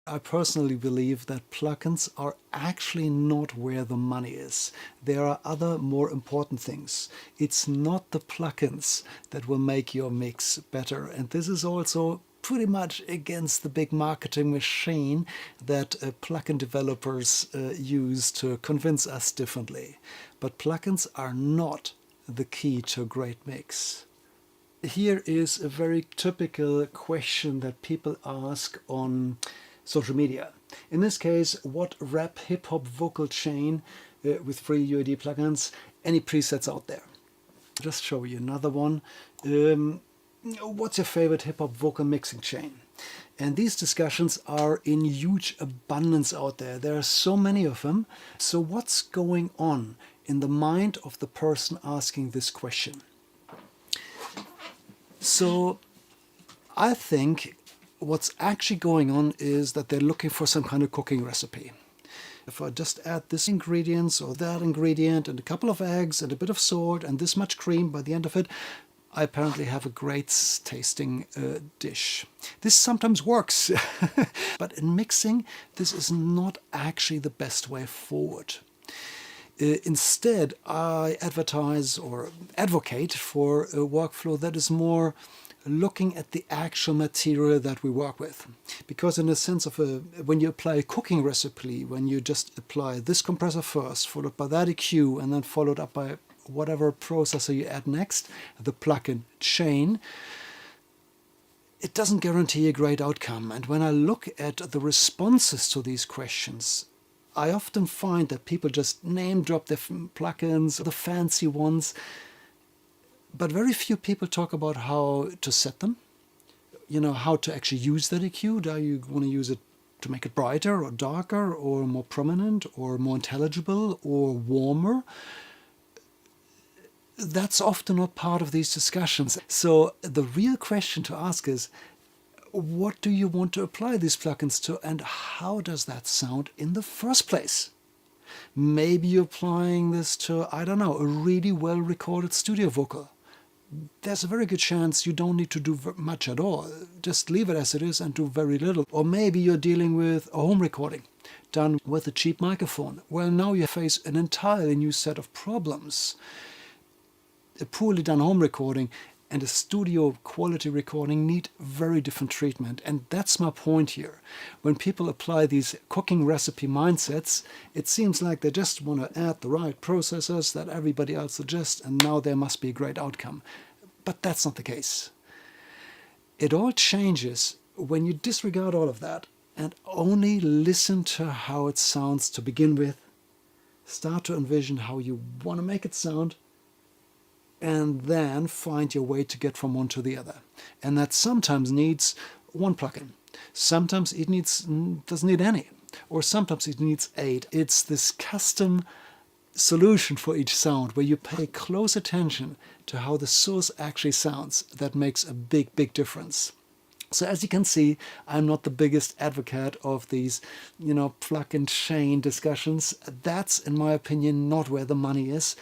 I personally believe that plugins are actually not where the money is. There are other more important things. It's not the plugins that will make your mix better. And this is also pretty much against the big marketing machine that plugin developers use to convince us differently. But plugins are not the key to a great mix. Here is a very typical question that people ask on social media. In this case, what rap hip-hop vocal chain with free UAD plugins, any presets out there? Just show you another one. What's your favorite hip-hop vocal mixing chain? And these discussions are in huge abundance out there. There are so many of them. So what's going on in the mind of the person asking this question? So I think what's actually going on is that they're looking for some kind of cooking recipe. If I just add this ingredients or that ingredient and a couple of eggs and a bit of salt and this much cream, by the end of it, I apparently have a great tasting dish. This sometimes works, but in mixing, this is not actually the best way forward. Instead, I advertise or advocate for a workflow that is more looking at the actual material that we work with. Because in the sense of when you apply a cooking recipe, when you just apply this compressor first, followed by that EQ, and then followed up by whatever processor you add next, the plugin chain, it doesn't guarantee a great outcome. And when I look at the responses to these questions, I often find that people just name drop their plugins, the fancy ones, but very few people talk about how to set them, how to actually use that EQ. Do you want to use it to make it brighter or darker or more prominent or more intelligible or warmer? That's often not part of these discussions. So the real question to ask is, what do you want to apply these plugins to, and how does that sound in the first place? Maybe you're applying this to, I don't know, a really well-recorded studio vocal. There's a very good chance you don't need to do much at all. Just leave it as it is and do very little. Or maybe you're dealing with a home recording done with a cheap microphone. Well, now you face an entirely new set of problems. A poorly done home recording and a studio quality recording need very different treatment. And that's my point here. When people apply these cooking recipe mindsets, it seems like they just want to add the right processors that everybody else suggests, and now there must be a great outcome. But that's not the case. It all changes when you disregard all of that and only listen to how it sounds to begin with, start to envision how you want to make it sound, and then find your way to get from one to the other. And that sometimes needs one plugin. Sometimes it doesn't need any. Or sometimes it needs 8. It's this custom solution for each sound where you pay close attention to how the source actually sounds. That makes a big, big difference. So as you can see, I'm not the biggest advocate of these, plug and chain discussions. That's, in my opinion, not where the money is.